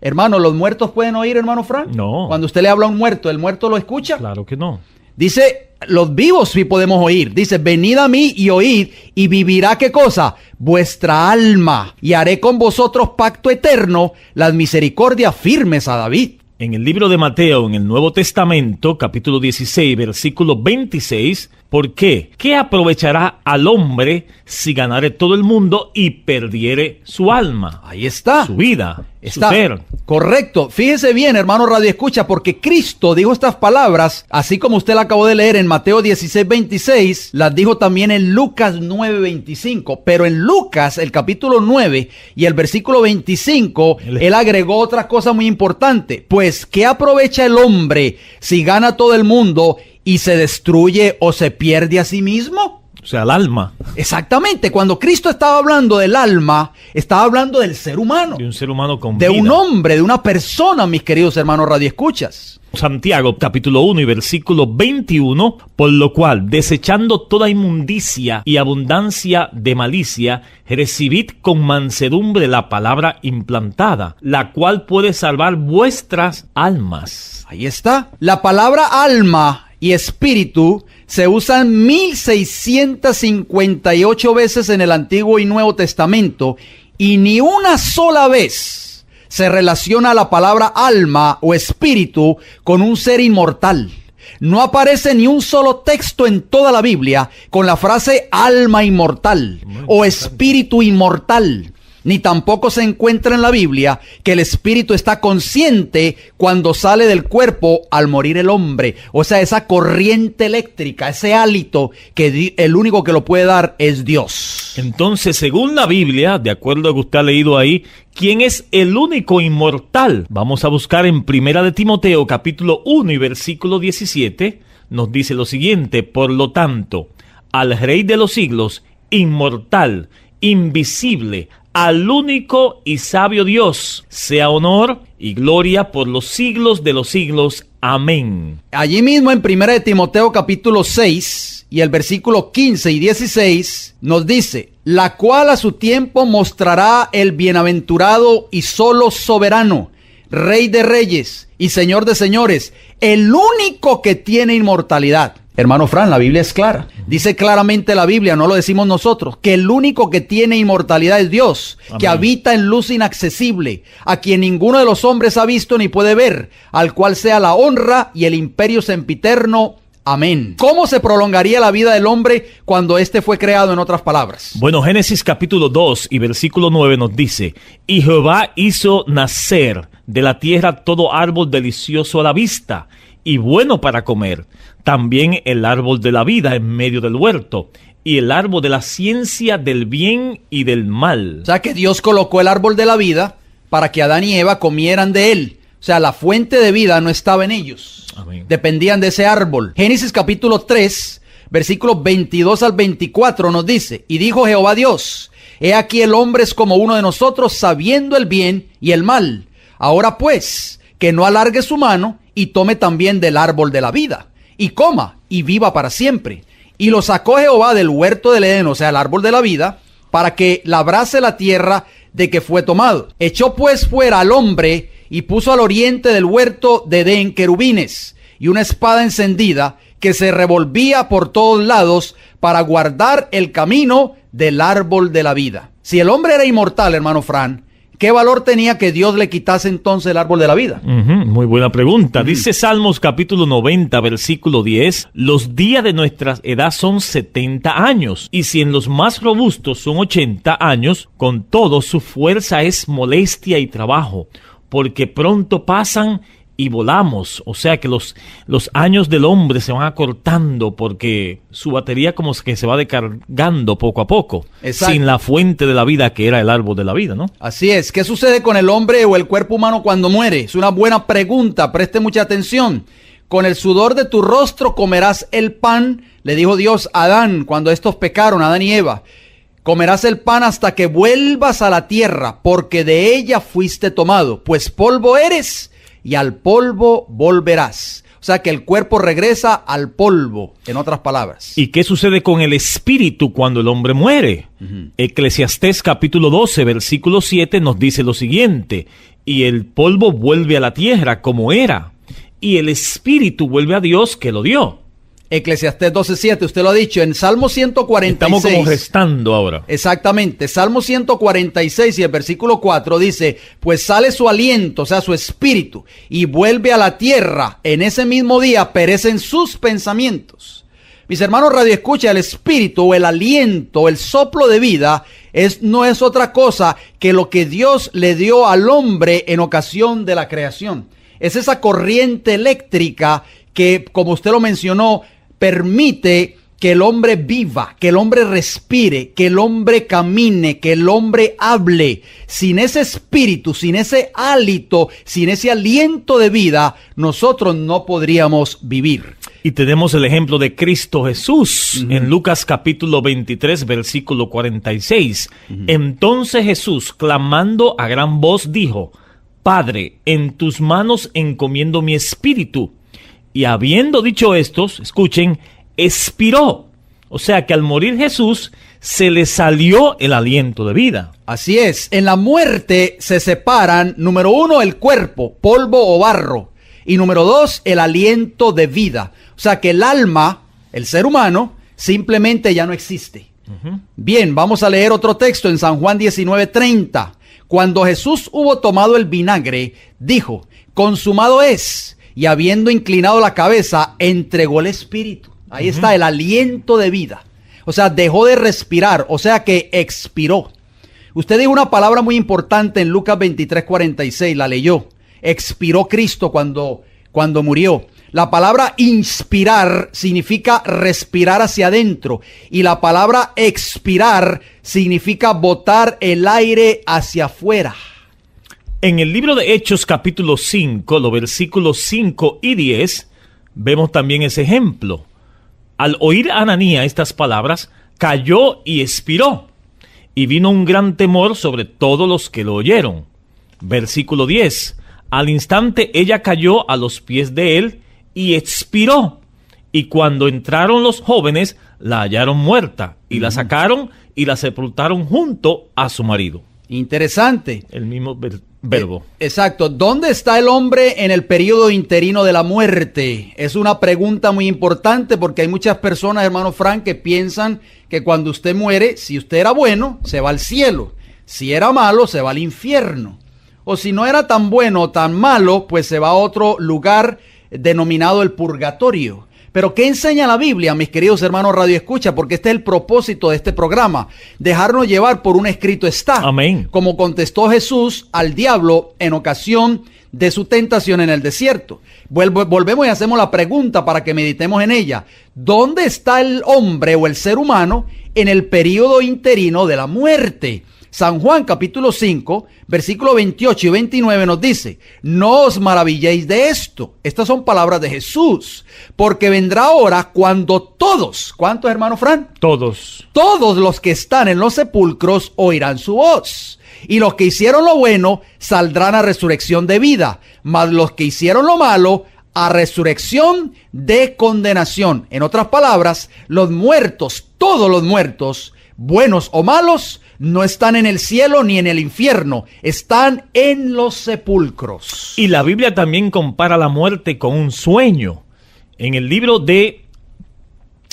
Hermano, ¿los muertos pueden oír, hermano Frank? No. Cuando usted le habla a un muerto, ¿el muerto lo escucha? Claro que no. Dice, los vivos sí podemos oír. Dice, venid a mí y oíd, y vivirá, ¿qué cosa? Vuestra alma. Y haré con vosotros pacto eterno, las misericordias firmes a David. En el libro de Mateo, en el Nuevo Testamento, capítulo 16, versículo 26, ¿por qué? ¿Qué aprovechará al hombre si ganare todo el mundo y perdiere su alma? Ahí está. Su vida, su Está ser. correcto. Fíjese bien, hermano Radio Escucha, porque Cristo dijo estas palabras, así como usted la acabó de leer en Mateo 16, 26, las dijo también en Lucas 9, 25. Pero en Lucas, el capítulo 9 y el versículo 25, él agregó otra cosa muy importante. Pues, ¿qué aprovecha el hombre si gana todo el mundo y se destruye o se pierde a sí mismo? O sea, el alma. Exactamente, cuando Cristo estaba hablando del alma, estaba hablando del ser humano. De un ser humano con De vida. un hombre, de una persona, mis queridos hermanos radioescuchas. Santiago, capítulo 1 y versículo 21, por lo cual, desechando toda inmundicia y abundancia de malicia, recibid con mansedumbre la palabra implantada, la cual puede salvar vuestras almas. Ahí está. La palabra alma y espíritu se usan 1658 veces en el Antiguo y Nuevo Testamento, y ni una sola vez se relaciona la palabra alma o espíritu con un ser inmortal. No aparece ni un solo texto en toda la Biblia con la frase alma inmortal o espíritu inmortal. Ni tampoco se encuentra en la Biblia que el espíritu está consciente cuando sale del cuerpo al morir el hombre. O sea, esa corriente eléctrica, ese hálito que el único que lo puede dar es Dios. Entonces, según la Biblia, de acuerdo a lo que usted ha leído ahí, ¿quién es el único inmortal? Vamos a buscar en Primera de Timoteo, capítulo 1 y versículo 17, nos dice lo siguiente: por lo tanto, al Rey de los siglos, inmortal, invisible, al único y sabio Dios, sea honor y gloria por los siglos de los siglos. Amén. Allí mismo en 1 de Timoteo capítulo 6 y el versículo 15 y 16 nos dice, la cual a su tiempo mostrará el bienaventurado y solo soberano, Rey de reyes y Señor de señores, el único que tiene inmortalidad. Hermano Fran, la Biblia es clara. Dice claramente la Biblia, no lo decimos nosotros, que el único que tiene inmortalidad es Dios, Amén, que habita en luz inaccesible, a quien ninguno de los hombres ha visto ni puede ver, al cual sea la honra y el imperio sempiterno. Amén. ¿Cómo se prolongaría la vida del hombre cuando éste fue creado, en otras palabras? Bueno, Génesis capítulo 2 y versículo 9 nos dice, y Jehová hizo nacer de la tierra todo árbol delicioso a la vista y bueno para comer, también el árbol de la vida en medio del huerto, y el árbol de la ciencia del bien y del mal. O sea que Dios colocó el árbol de la vida para que Adán y Eva comieran de él. O sea, la fuente de vida no estaba en ellos. Amén. Dependían de ese árbol. Génesis capítulo 3, versículos 22 al 24 nos dice, y dijo Jehová Dios, he aquí el hombre es como uno de nosotros, sabiendo el bien y el mal. Ahora pues, que no alargue su mano y tome también del árbol de la vida, y coma, y viva para siempre. Y lo sacó Jehová del huerto del Edén, o sea, el árbol de la vida, para que labrase la tierra de que fue tomado. Echó pues fuera al hombre, y puso al oriente del huerto de Edén querubines, y una espada encendida, que se revolvía por todos lados, para guardar el camino del árbol de la vida. Si el hombre era inmortal, hermano Fran, ¿qué valor tenía que Dios le quitase entonces el árbol de la vida? Muy buena pregunta. Dice Salmos capítulo 90, versículo 10, los días de nuestra edad son 70 años, y si en los más robustos son 80 años, con todo su fuerza es molestia y trabajo, porque pronto pasan y volamos. O sea que los años del hombre se van acortando porque su batería como que se va descargando poco a poco. Exacto. Sin la fuente de la vida que era el árbol de la vida, ¿no? Así es. ¿Qué sucede con el hombre o el cuerpo humano cuando muere? Es una buena pregunta, preste mucha atención. Con el sudor de tu rostro comerás el pan, le dijo Dios a Adán cuando estos pecaron, Adán y Eva. Comerás el pan hasta que vuelvas a la tierra, porque de ella fuiste tomado, pues polvo eres y al polvo volverás. O sea que el cuerpo regresa al polvo, en otras palabras. ¿Y qué sucede con el espíritu cuando el hombre muere? Eclesiastés capítulo 12, versículo 7 nos dice lo siguiente, y el polvo vuelve a la tierra como era, y el espíritu vuelve a Dios que lo dio. Eclesiastés 12:7, usted lo ha dicho, en Salmo 146. Estamos como restando ahora. Exactamente, Salmo 146 y el versículo 4 dice, pues sale su aliento, o sea, su espíritu, y vuelve a la tierra, en ese mismo día perecen sus pensamientos. Mis hermanos Radio Escucha, el espíritu o el aliento, el soplo de vida, no es otra cosa que lo que Dios le dio al hombre en ocasión de la creación. Es esa corriente eléctrica que, como usted lo mencionó, permite que el hombre viva, que el hombre respire, que el hombre camine, que el hombre hable. Sin ese espíritu, sin ese hálito, sin ese aliento de vida, nosotros no podríamos vivir. Y tenemos el ejemplo de Cristo Jesús en Lucas capítulo 23, versículo 46. Entonces Jesús, clamando a gran voz, dijo, Padre, en tus manos encomiendo mi espíritu. Y habiendo dicho esto, escuchen, expiró. O sea que al morir Jesús, se le salió el aliento de vida. Así es, en la muerte se separan, número 1, el cuerpo, polvo o barro. Y número 2, el aliento de vida. O sea que el alma, el ser humano, simplemente ya no existe. Bien, vamos a leer otro texto en San Juan 19:30. Cuando Jesús hubo tomado el vinagre, dijo, consumado es. Y habiendo inclinado la cabeza, entregó el espíritu. Ahí está el aliento de vida. O sea, dejó de respirar, o sea que expiró. Usted dijo una palabra muy importante en Lucas 23:46, la leyó. Expiró Cristo cuando murió. La palabra inspirar significa respirar hacia adentro. Y la palabra expirar significa botar el aire hacia afuera. En el libro de Hechos capítulo 5, los versículos 5 y 10, vemos también ese ejemplo. Al oír a Ananías estas palabras, cayó y expiró. Y vino un gran temor sobre todos los que lo oyeron. Versículo 10. Al instante ella cayó a los pies de él y expiró. Y cuando entraron los jóvenes, la hallaron muerta. Y la sacaron y la sepultaron junto a su marido. Interesante. El mismo verbo. Exacto. ¿Dónde está el hombre en el periodo interino de la muerte? Es una pregunta muy importante porque hay muchas personas, hermano Frank, que piensan que cuando usted muere, si usted era bueno, se va al cielo. Si era malo, se va al infierno. O si no era tan bueno o tan malo, pues se va a otro lugar denominado el purgatorio. Pero ¿qué enseña la Biblia, mis queridos hermanos Radio Escucha? Porque este es el propósito de este programa, dejarnos llevar por un escrito está. Amén. Como contestó Jesús al diablo en ocasión de su tentación en el desierto. Volvemos y hacemos la pregunta para que meditemos en ella. ¿Dónde está el hombre o el ser humano en el periodo interino de la muerte? San Juan capítulo 5, versículo 28 y 29 nos dice, no os maravilléis de esto. Estas son palabras de Jesús, porque vendrá hora cuando todos, ¿cuántos hermanos Fran? Todos los que están en los sepulcros oirán su voz. Y los que hicieron lo bueno saldrán a resurrección de vida, mas los que hicieron lo malo a resurrección de condenación. En otras palabras, los muertos, todos los muertos, buenos o malos, no están en el cielo ni en el infierno, están en los sepulcros. Y la Biblia también compara la muerte con un sueño. En el libro de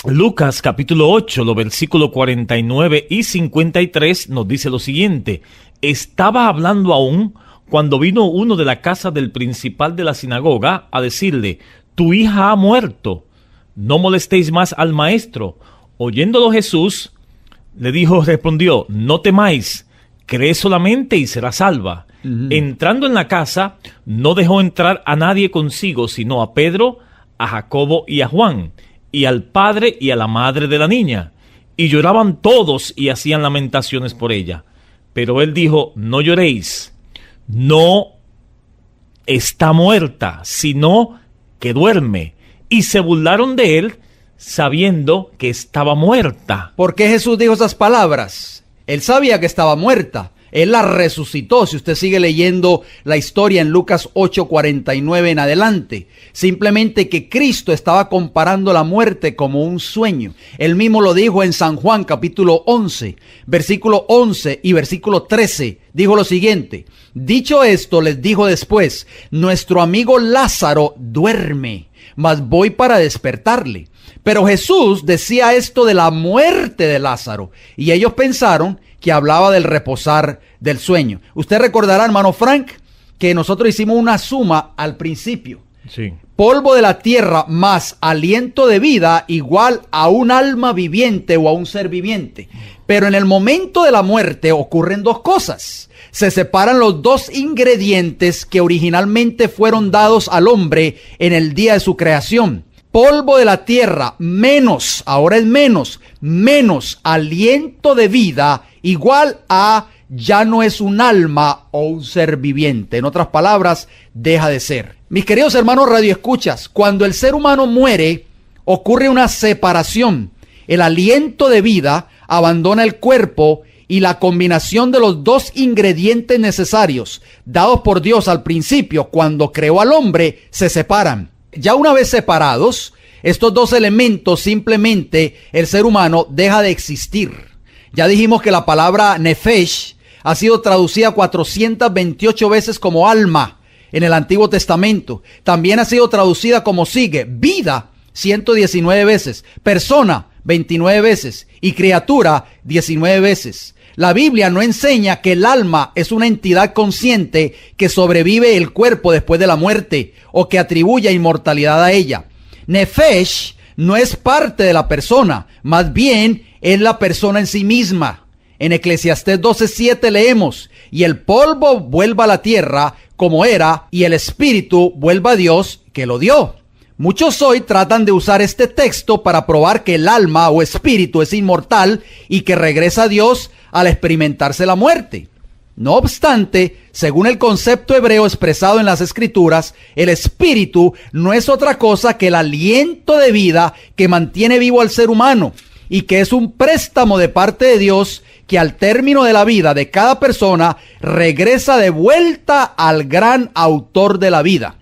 Lucas capítulo 8, los versículos 49 y 53 nos dice lo siguiente. Estaba hablando aún cuando vino uno de la casa del principal de la sinagoga a decirle, tu hija ha muerto, no molestéis más al maestro. Oyéndolo Jesús, respondió, no temáis, cree solamente y será salva. Entrando en la casa, no dejó entrar a nadie consigo, sino a Pedro, a Jacobo y a Juan, y al padre y a la madre de la niña. Y lloraban todos y hacían lamentaciones por ella. Pero él dijo, no lloréis, no está muerta, sino que duerme. Y se burlaron de él, sabiendo que estaba muerta. ¿Por qué Jesús dijo esas palabras? Él sabía que estaba muerta. Él la resucitó. Si usted sigue leyendo la historia en Lucas 8:49 en adelante. Simplemente que Cristo estaba comparando la muerte como un sueño. Él mismo lo dijo en San Juan capítulo 11, versículo 11 y versículo 13. Dijo lo siguiente. Dicho esto, les dijo después, nuestro amigo Lázaro duerme, mas voy para despertarle. Pero Jesús decía esto de la muerte de Lázaro, y ellos pensaron que hablaba del reposar del sueño. Usted recordará, hermano Frank, que nosotros hicimos una suma al principio. Sí. Polvo de la tierra más aliento de vida igual a un alma viviente o a un ser viviente. Pero en el momento de la muerte ocurren dos cosas. Se separan los dos ingredientes que originalmente fueron dados al hombre en el día de su creación. Polvo de la tierra menos, ahora es menos aliento de vida igual a ya no es un alma o un ser viviente. En otras palabras, deja de ser. Mis queridos hermanos radioescuchas, cuando el ser humano muere, ocurre una separación. El aliento de vida abandona el cuerpo y la combinación de los dos ingredientes necesarios dados por Dios al principio cuando creó al hombre se separan. Ya una vez separados, estos dos elementos simplemente el ser humano deja de existir. Ya dijimos que la palabra nefesh ha sido traducida 428 veces como alma en el Antiguo Testamento. También ha sido traducida como sigue: vida 119 veces, persona 29 veces y criatura 19 veces. La Biblia no enseña que el alma es una entidad consciente que sobrevive el cuerpo después de la muerte o que atribuya inmortalidad a ella. Nefesh no es parte de la persona, más bien es la persona en sí misma. En Eclesiastés 12:7 leemos: y el polvo vuelva a la tierra como era, y el espíritu vuelva a Dios que lo dio. Muchos hoy tratan de usar este texto para probar que el alma o espíritu es inmortal y que regresa a Dios al experimentarse la muerte. No obstante, según el concepto hebreo expresado en las Escrituras, el espíritu no es otra cosa que el aliento de vida que mantiene vivo al ser humano y que es un préstamo de parte de Dios que al término de la vida de cada persona regresa de vuelta al gran autor de la vida.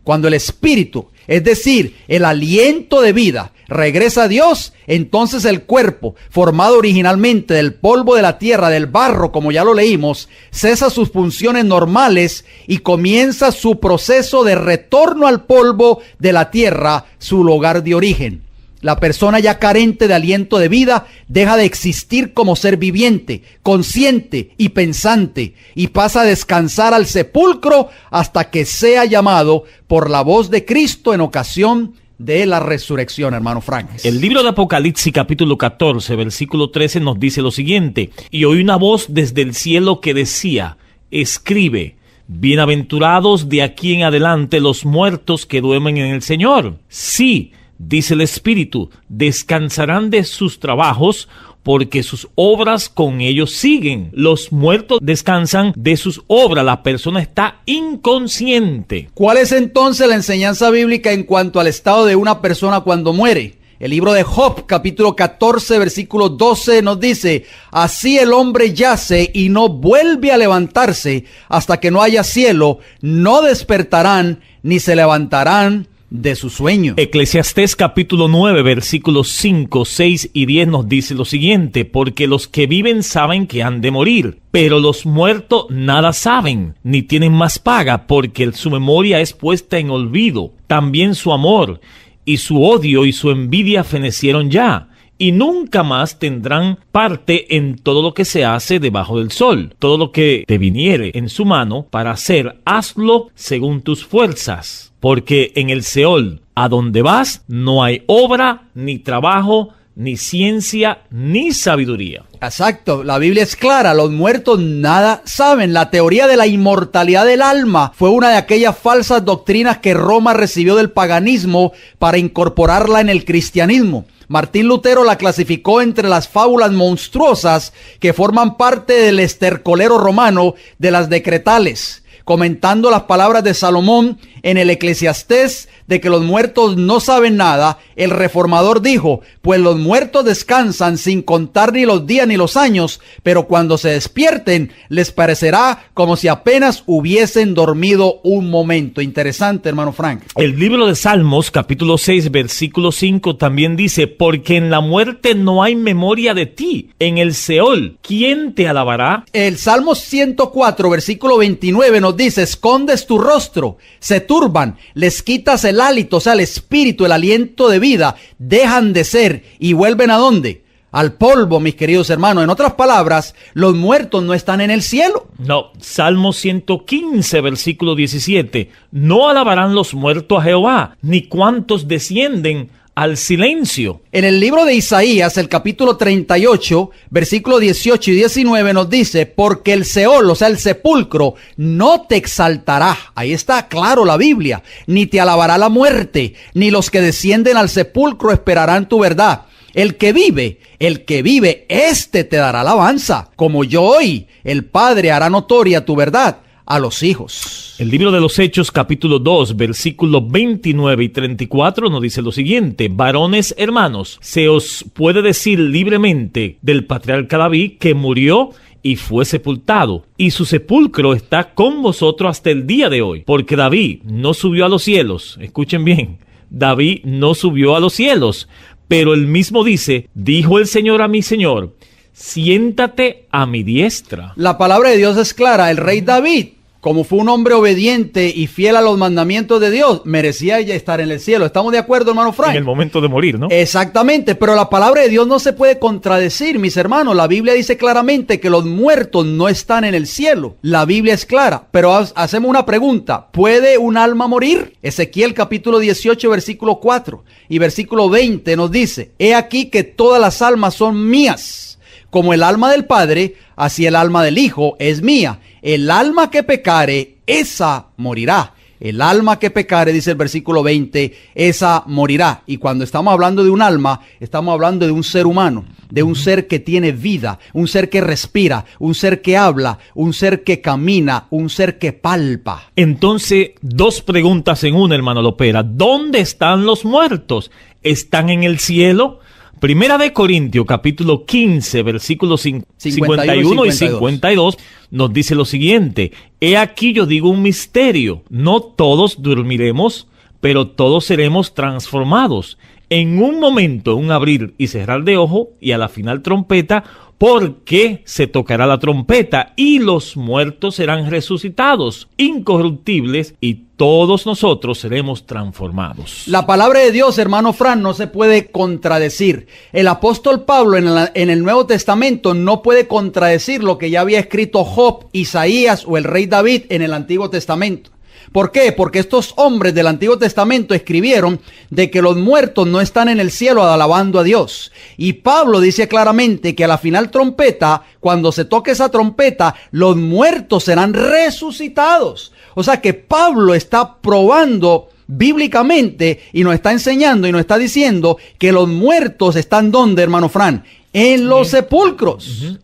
Cuando el espíritu, es decir, el aliento de vida, regresa a Dios, entonces el cuerpo, formado originalmente del polvo de la tierra, del barro, como ya lo leímos, cesa sus funciones normales y comienza su proceso de retorno al polvo de la tierra, su lugar de origen. La persona ya carente de aliento de vida deja de existir como ser viviente, consciente y pensante, y pasa a descansar al sepulcro hasta que sea llamado por la voz de Cristo en ocasión de la resurrección, hermano Frank. El libro de Apocalipsis capítulo 14, versículo 13 nos dice lo siguiente: y oí una voz desde el cielo que decía: escribe, bienaventurados de aquí en adelante los muertos que duermen en el Señor. Sí, dice el Espíritu, descansarán de sus trabajos, porque sus obras con ellos siguen. Los muertos descansan de sus obras. La persona está inconsciente. ¿Cuál es entonces la enseñanza bíblica en cuanto al estado de una persona cuando muere? El libro de Job, capítulo 14, versículo 12 nos dice: así el hombre yace y no vuelve a levantarse hasta que no haya cielo, no despertarán ni se levantarán de su sueño. Eclesiastés capítulo 9 versículos 5, 6 y 10 nos dice lo siguiente: porque los que viven saben que han de morir, pero los muertos nada saben, ni tienen más paga, porque su memoria es puesta en olvido. También su amor y su odio y su envidia fenecieron ya, y nunca más tendrán parte en todo lo que se hace debajo del sol. Todo lo que te viniere en su mano para hacer, hazlo según tus fuerzas. Porque en el Seol, a donde vas, no hay obra, ni trabajo, ni ciencia, ni sabiduría. Exacto, la Biblia es clara, los muertos nada saben. La teoría de la inmortalidad del alma fue una de aquellas falsas doctrinas que Roma recibió del paganismo para incorporarla en el cristianismo. Martín Lutero la clasificó entre las fábulas monstruosas que forman parte del estercolero romano de las decretales, comentando las palabras de Salomón en el Eclesiastés de que los muertos no saben nada. El reformador dijo: pues los muertos descansan sin contar ni los días ni los años, pero cuando se despierten les parecerá como si apenas hubiesen dormido un momento. Interesante, hermano Frank. El libro de Salmos capítulo 6 versículo 5 también dice: porque en la muerte no hay memoria de ti, en el Seol, ¿quién te alabará? El Salmo 104 versículo 29 nos dice: escondes tu rostro, se turban, les quitas el hálito, o sea, el espíritu, el aliento de vida, dejan de ser y vuelven ¿a dónde? Al polvo, mis queridos hermanos. En otras palabras, los muertos no están en el cielo. No, Salmo 115, versículo 17. No alabarán los muertos a Jehová, ni cuantos descienden al silencio. En el libro de Isaías, el capítulo 38, versículo 18 y 19 nos dice, porque el Seol, o sea, el sepulcro, no te exaltará. Ahí está claro la Biblia. Ni te alabará la muerte, ni los que descienden al sepulcro esperarán tu verdad. El que vive, éste te dará alabanza. Como yo hoy, el Padre hará notoria tu verdad a los hijos. El libro de los Hechos, capítulo 2, versículos 29 y 34 nos dice lo siguiente: varones hermanos, se os puede decir libremente del patriarca David que murió y fue sepultado, y su sepulcro está con vosotros hasta el día de hoy, porque David no subió a los cielos. Escuchen bien, David no subió a los cielos, pero él mismo dice, dijo el Señor a mi Señor, siéntate a mi diestra. La palabra de Dios es clara. El rey David, como fue un hombre obediente y fiel a los mandamientos de Dios, merecía ya estar en el cielo. ¿Estamos de acuerdo, hermano Frank? En el momento de morir, ¿no? Exactamente, pero la palabra de Dios no se puede contradecir, mis hermanos. La Biblia dice claramente que los muertos no están en el cielo. La Biblia es clara, pero hacemos una pregunta. ¿Puede un alma morir? Ezequiel capítulo 18, versículo 4 y versículo 20 nos dice, he aquí que todas las almas son mías. Como el alma del Padre, así el alma del Hijo es mía. El alma que pecare, esa morirá. El alma que pecare, dice el versículo 20, esa morirá. Y cuando estamos hablando de un alma, estamos hablando de un ser humano, de un ser que tiene vida, un ser que respira, un ser que habla, un ser que camina, un ser que palpa. Entonces, dos preguntas en una, hermano Lopera. ¿Dónde están los muertos? ¿Están en el cielo? Primera de Corintios, capítulo 15, versículos 51 y 52, nos dice lo siguiente. He aquí yo digo un misterio. No todos dormiremos, pero todos seremos transformados. En un momento, un abrir y cerrar de ojo, y a la final trompeta, porque se tocará la trompeta, y los muertos serán resucitados, incorruptibles, y todos nosotros seremos transformados. La palabra de Dios, hermano Fran, no se puede contradecir. El apóstol Pablo en el Nuevo Testamento no puede contradecir lo que ya había escrito Job, Isaías o el rey David en el Antiguo Testamento. ¿Por qué? Porque estos hombres del Antiguo Testamento escribieron de que los muertos no están en el cielo alabando a Dios. Y Pablo dice claramente que a la final trompeta, cuando se toque esa trompeta, los muertos serán resucitados. O sea que Pablo está probando bíblicamente y nos está enseñando y nos está diciendo que los muertos están ¿dónde, hermano Fran? En los sepulcros.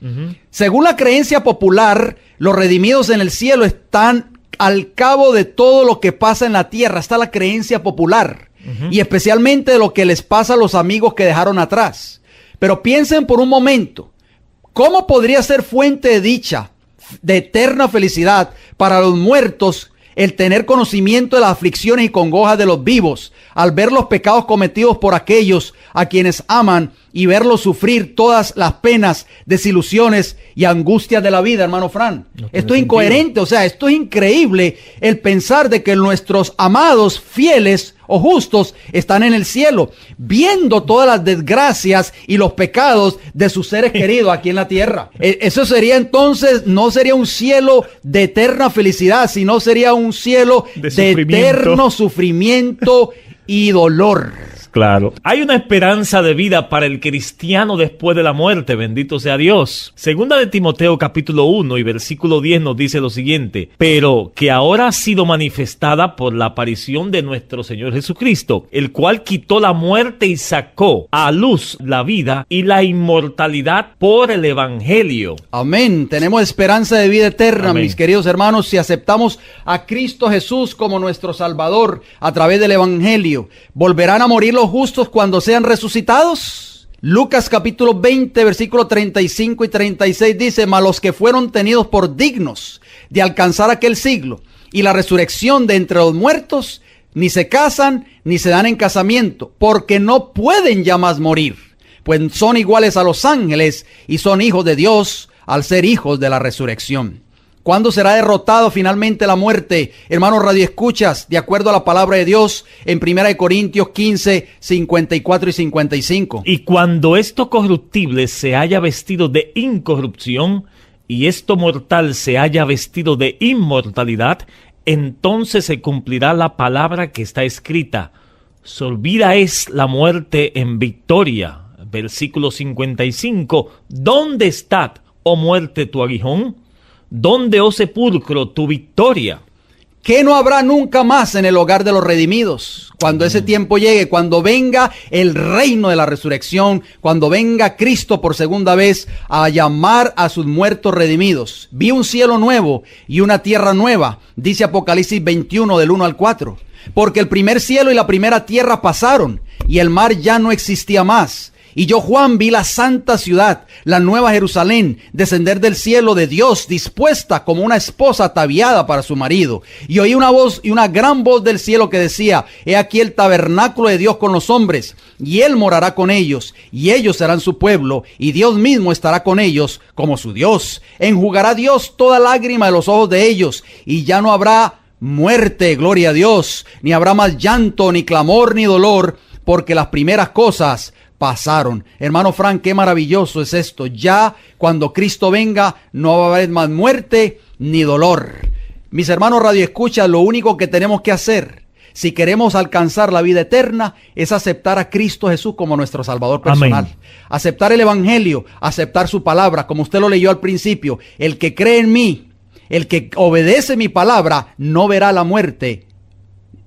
Según la creencia popular, los redimidos en el cielo están al cabo de todo lo que pasa en la tierra. Está la creencia popular y especialmente de lo que les pasa a los amigos que dejaron atrás. Pero piensen por un momento, ¿cómo podría ser fuente de dicha, de eterna felicidad para los muertos el tener conocimiento de las aflicciones y congojas de los vivos, al ver los pecados cometidos por aquellos a quienes aman y verlos sufrir todas las penas, desilusiones y angustias de la vida, hermano Fran? Esto es incoherente, o sea, esto es increíble el pensar de que nuestros amados fieles o justos están en el cielo, viendo todas las desgracias y los pecados de sus seres queridos aquí en la tierra. Eso sería entonces, no sería un cielo de eterna felicidad, sino sería un cielo de eterno sufrimiento y dolor. Claro. Hay una esperanza de vida para el cristiano después de la muerte, bendito sea Dios. Segunda de Timoteo capítulo 1 y versículo 10 nos dice lo siguiente: pero que ahora ha sido manifestada por la aparición de nuestro Señor Jesucristo, el cual quitó la muerte y sacó a luz la vida y la inmortalidad por el Evangelio. Amén. Tenemos esperanza de vida eterna, amén, mis queridos hermanos, si aceptamos a Cristo Jesús como nuestro Salvador a través del Evangelio. ¿Volverán a morir los justos cuando sean resucitados? Lucas capítulo 20 versículos 35 y 36 dice: mas los que fueron tenidos por dignos de alcanzar aquel siglo y la resurrección de entre los muertos, ni se casan ni se dan en casamiento, porque no pueden ya más morir, pues son iguales a los ángeles y son hijos de Dios al ser hijos de la resurrección. ¿Cuándo será derrotado finalmente la muerte? Hermanos radioescuchas, de acuerdo a la palabra de Dios en 1 Corintios 15, 54 y 55. Y cuando esto corruptible se haya vestido de incorrupción, y esto mortal se haya vestido de inmortalidad, entonces se cumplirá la palabra que está escrita: sorbida es la muerte en victoria. Versículo 55. ¿Dónde está, oh muerte, tu aguijón? ¿Dónde, oh sepulcro, tu victoria? ¿Qué no habrá nunca más en el hogar de los redimidos? Cuando ese tiempo llegue, cuando venga el reino de la resurrección, cuando venga Cristo por segunda vez a llamar a sus muertos redimidos. Vi un cielo nuevo y una tierra nueva, dice Apocalipsis 21 del 1 al 4. Porque el primer cielo y la primera tierra pasaron y el mar ya no existía más. Y yo, Juan, vi la santa ciudad, la nueva Jerusalén, descender del cielo de Dios, dispuesta como una esposa ataviada para su marido. Y oí una voz y una gran voz del cielo que decía: he aquí el tabernáculo de Dios con los hombres, y Él morará con ellos, y ellos serán su pueblo, y Dios mismo estará con ellos como su Dios. Enjugará Dios toda lágrima de los ojos de ellos, y ya no habrá muerte, gloria a Dios, ni habrá más llanto, ni clamor, ni dolor, porque las primeras cosas pasaron. Hermano Frank, qué maravilloso es esto. Ya cuando Cristo venga no va a haber más muerte ni dolor. Mis hermanos radioescuchas, lo único que tenemos que hacer si queremos alcanzar la vida eterna es aceptar a Cristo Jesús como nuestro Salvador personal. Amén. Aceptar el Evangelio, aceptar su palabra, como usted lo leyó al principio. El que cree en mí, el que obedece mi palabra, no verá la muerte,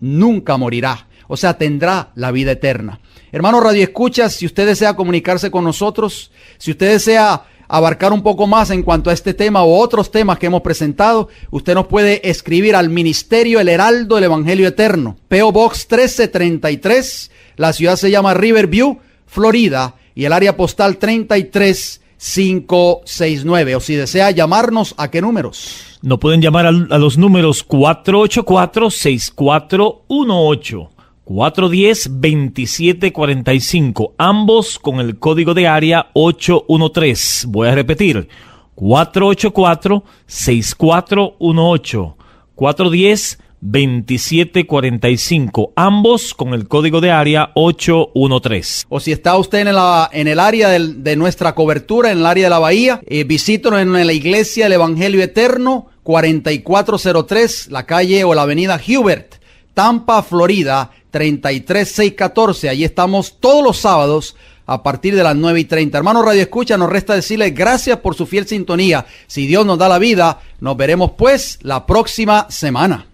nunca morirá. O sea, tendrá la vida eterna. Hermanos radioescuchas, si usted desea comunicarse con nosotros, si usted desea abarcar un poco más en cuanto a este tema o otros temas que hemos presentado, usted nos puede escribir al Ministerio El Heraldo del Evangelio Eterno, P.O. Box 1333, la ciudad se llama Riverview, Florida, y el área postal 33569. O si desea llamarnos, ¿a qué números? Nos pueden llamar a los números 484-6418. 410-2745, ambos con el código de área 813. Voy a repetir, 484-6418, 410-2745, ambos con el código de área 813. O si está usted en el área de nuestra cobertura, en el área de la Bahía, visítenos en la Iglesia del Evangelio Eterno, 4403, la calle o la avenida Hubert, Tampa, Florida, 33614. Allí estamos todos los sábados a partir de las 9:30. Hermanos Radio Escucha, nos resta decirles gracias por su fiel sintonía. Si Dios nos da la vida, nos veremos pues la próxima semana.